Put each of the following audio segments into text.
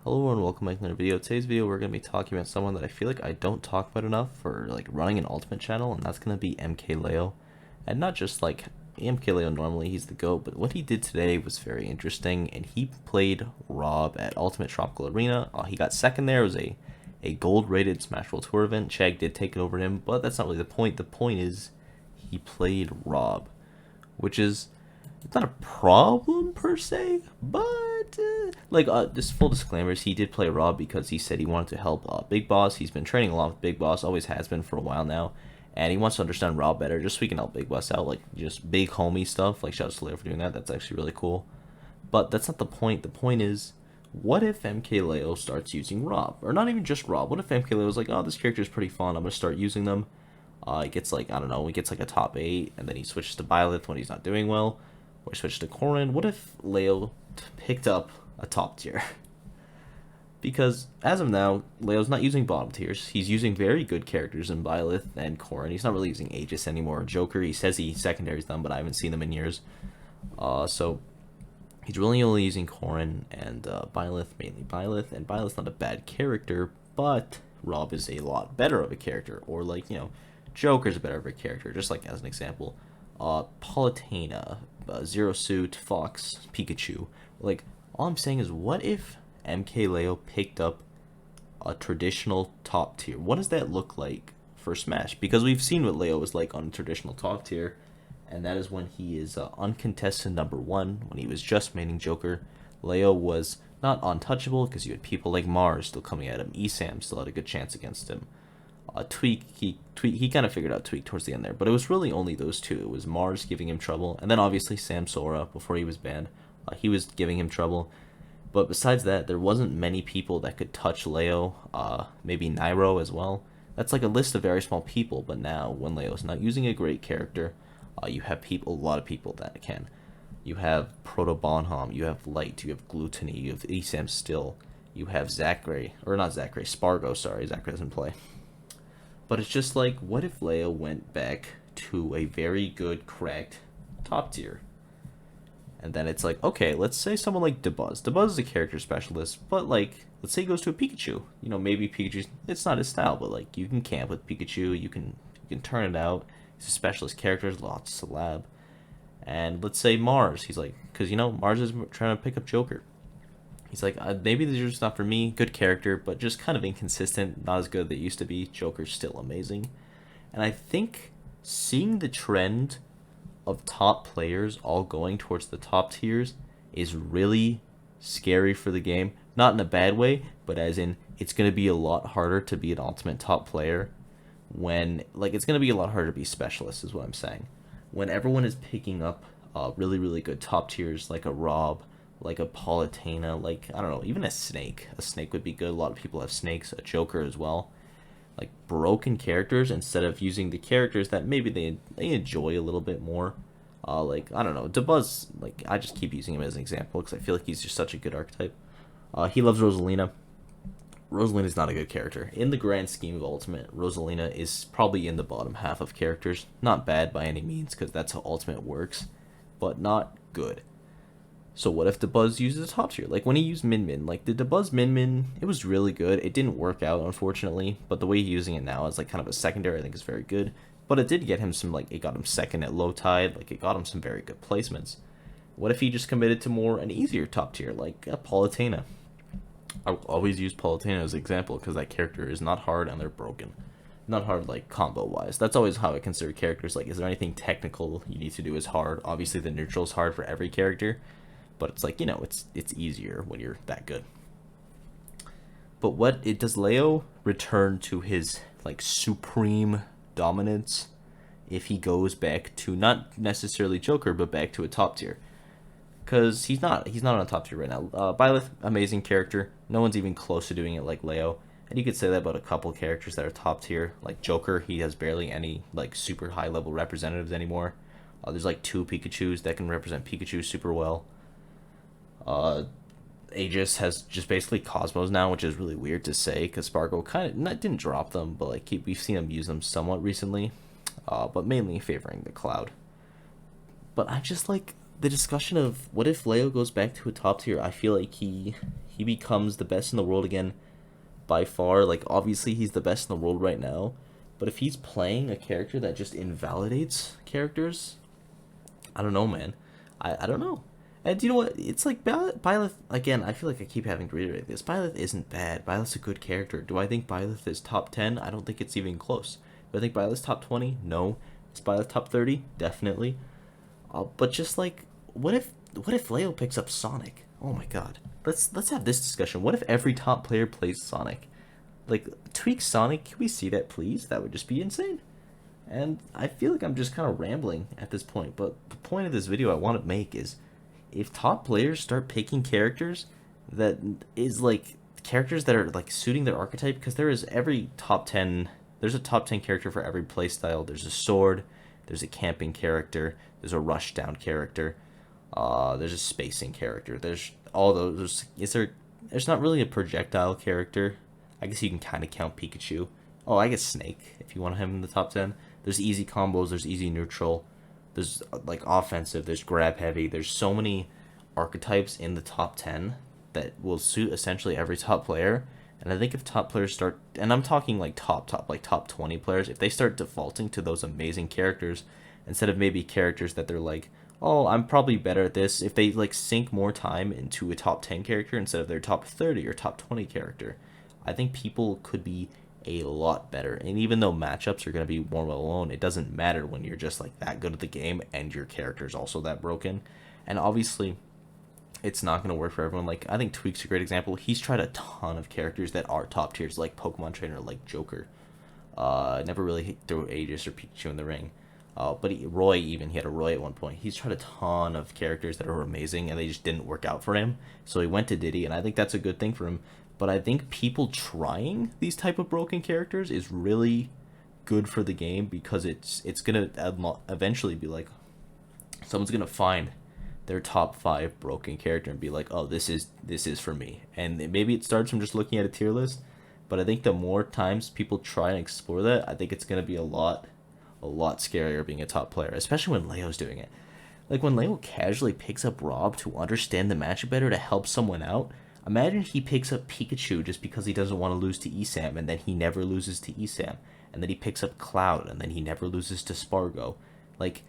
Hello and welcome back to another video. Today's video we're going to be talking about someone that I feel like I don't talk about enough for like running an ultimate channel, and that's going to be MKLeo. And not just like MKLeo normally, he's the GOAT, but what he did today was very interesting, and he played Rob at Ultimate Tropical Arena. He got second there. It was a gold rated Smash World Tour event. Chag did take it over him, but that's not really the point. The point is he played Rob, which is it's not a problem per se, but just full disclaimers, he did play Rob because he said he wanted to help Big Boss. He's been training along with Big Boss, always has been for a while now, and he wants to understand Rob better, just so he can help Big Boss out, like just big homie stuff. Like shout out to Leo for doing that. That's actually really cool. But that's not the point. The point is, what if MKLeo starts using Rob, or not even just Rob? What if MKLeo is like, oh, this character is pretty fun, I'm gonna start using them. He gets like, I don't know, he gets like a top 8, and then he switches to Byleth when he's not doing well, or he switches to Corrin. What if Leo picked up a top tier? Because as of now, Leo's not using bottom tiers. He's using very good characters in Byleth and Corrin. He's not really using Aegis anymore. Joker, he says he secondaries them, but I haven't seen them in years. So he's really only using Corrin and Byleth, mainly Byleth. And Byleth's not a bad character, but Rob is a lot better of a character. Or like, you know, Joker's a better of a character, just like as an example. Palutena, Zero Suit, Fox, Pikachu. Like, all I'm saying is, what if MKLeo picked up a traditional top tier? What does that look like for Smash? Because we've seen what Leo is like on a traditional top tier, and that is when he is uncontested #1. When he was just maining Joker, Leo was not untouchable because you had people like Mars still coming at him. Esam still had a good chance against him. Tweak, he kind of figured out Tweak towards the end there, but it was really only those two. It was Mars giving him trouble, and then obviously Samsora before he was banned. He was giving him trouble. But besides that, there wasn't many people that could touch Leo. Maybe Nairo as well. That's like a list of very small people, but now when Leo's not using a great character, you have a lot of people that can. You have Proto Bonham, you have Light, you have Gluttony, you have Esam Still, you have Zachary, or not Zachary, Spargo, sorry, Zachary doesn't play. But it's just like, what if Leo went back to a very good, cracked top tier? And then it's like, okay, let's say someone like Dabuz. Dabuz is a character specialist, but like, let's say he goes to a Pikachu. You know, maybe Pikachu's, it's not his style, but like, you can camp with Pikachu, you can turn it out. He's a specialist character, lots to lab. And let's say Mars, he's like, because you know, Mars is trying to pick up Joker. He's like, maybe these are just not for me. Good character, but just kind of inconsistent. Not as good as they used to be. Joker's still amazing. And I think seeing the trend of top players all going towards the top tiers is really scary for the game. Not in a bad way, but as in it's going to be a lot harder to be an ultimate top player when, like, it's going to be a lot harder to be specialist is what I'm saying. When everyone is picking up really, really good top tiers like a Rob, like a Palutena, like, I don't know, even a Snake. A Snake would be good. A lot of people have Snakes. A Joker as well. Like, broken characters instead of using the characters that maybe they enjoy a little bit more. Like, I don't know, Dabuz, like, I just keep using him as an example because I feel like he's just such a good archetype. He loves Rosalina. Rosalina's not a good character. In the grand scheme of Ultimate, Rosalina is probably in the bottom half of characters. Not bad by any means because that's how Ultimate works, but not good. So what if Dabuz uses a top tier? Like when he used Min Min, like the Dabuz Min Min, it was really good. It didn't work out, unfortunately, but the way he's using it now as like kind of a secondary, I think is very good. But it did get him some, like, it got him second at low tide, like it got him some very good placements. What if he just committed to more an easier top tier, like a Palutena? I always use Palutena as an example because that character is not hard and they're broken. Not hard like combo wise. That's always how I consider characters. Like, is there anything technical you need to do as hard? Obviously the neutral is hard for every character. But it's like, you know, it's easier when you're that good. But does Leo return to his like supreme dominance if he goes back to not necessarily Joker, but back to a top tier? Because he's not on a top tier right now. Byleth, amazing character. No one's even close to doing it like Leo. And you could say that about a couple characters that are top tier. Like Joker, he has barely any like super high level representatives anymore. There's like 2 Pikachus that can represent Pikachu super well. Aegis has just basically Cosmos now, which is really weird to say because Spargo kind of didn't drop them, but like we've seen him use them somewhat recently, but mainly favoring the Cloud. But I just like the discussion of what if Leo goes back to a top tier, I feel like he becomes the best in the world again by far. Like obviously he's the best in the world right now, but if he's playing a character that just invalidates characters, I don't know, man. I don't know. And you know what? It's like Byleth again. I feel like I keep having to reiterate this. Byleth isn't bad. Byleth's a good character. Do I think Byleth is top 10? I don't think it's even close. Do I think Byleth's top 20? No. Is Byleth top 30? Definitely. But just like, what if Leo picks up Sonic? Oh my God. Let's have this discussion. What if every top player plays Sonic? Like tweak Sonic. Can we see that, please? That would just be insane. And I feel like I'm just kind of rambling at this point, but the point of this video I want to make is if top players start picking characters that is like characters that are like suiting their archetype, because there is every top 10, there's a top 10 character for every playstyle. There's a sword, there's a camping character, there's a rushdown character, there's a spacing character, there's all those. There's not really a projectile character. I guess you can kind of count Pikachu. Oh, I guess Snake if you want him in the top 10. There's easy combos, there's easy neutral, there's like offensive, there's grab heavy. There's so many archetypes in the top 10 that will suit essentially every top player. And I think if top players start, and I'm talking like like top 20 players, if they start defaulting to those amazing characters instead of maybe characters that they're like, oh, I'm probably better at this, if they like sink more time into a top 10 character instead of their top 30 or top 20 character, I think people could be a lot better. And even though matchups are going to be more well known, it doesn't matter when you're just like that good at the game and your character is also that broken. And obviously it's not going to work for everyone. Like I think Tweak's a great example. He's tried a ton of characters that are top tiers, like Pokemon Trainer, like Joker. Never really threw Aegis or Pikachu in the ring. But Roy, even, he had a Roy at one point. He's tried a ton of characters that are amazing and they just didn't work out for him. So he went to Diddy, and I think that's a good thing for him. But I think people trying these type of broken characters is really good for the game, because it's gonna eventually be like someone's gonna find their top 5 broken character and be like, oh, this is for me. And maybe it starts from just looking at a tier list, but I think the more times people try and explore that, I think it's gonna be a lot scarier being a top player, especially when Leo's doing it. Like when Leo casually picks up Rob to understand the match better to help someone out. Imagine he picks up Pikachu just because he doesn't want to lose to Esam, and then he never loses to Esam. And then he picks up Cloud, and then he never loses to Spargo. Like,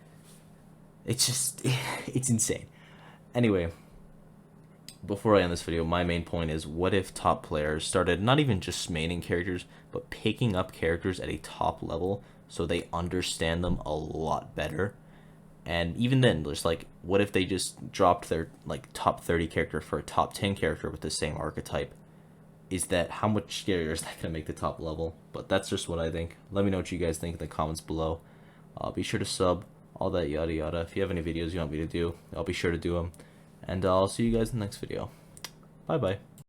it's just, it's insane. Anyway, before I end this video, my main point is, what if top players started not even just maining characters, but picking up characters at a top level so they understand them a lot better? And even then, just like, what if they just dropped their like top 30 character for a top 10 character with the same archetype? Is that, how much scarier is that gonna make the top level? But that's just what I think. Let me know what you guys think in the comments below. Be sure to sub, all that yada yada. If you have any videos you want me to do, I'll be sure to do them. And I'll see you guys in the next video. Bye bye.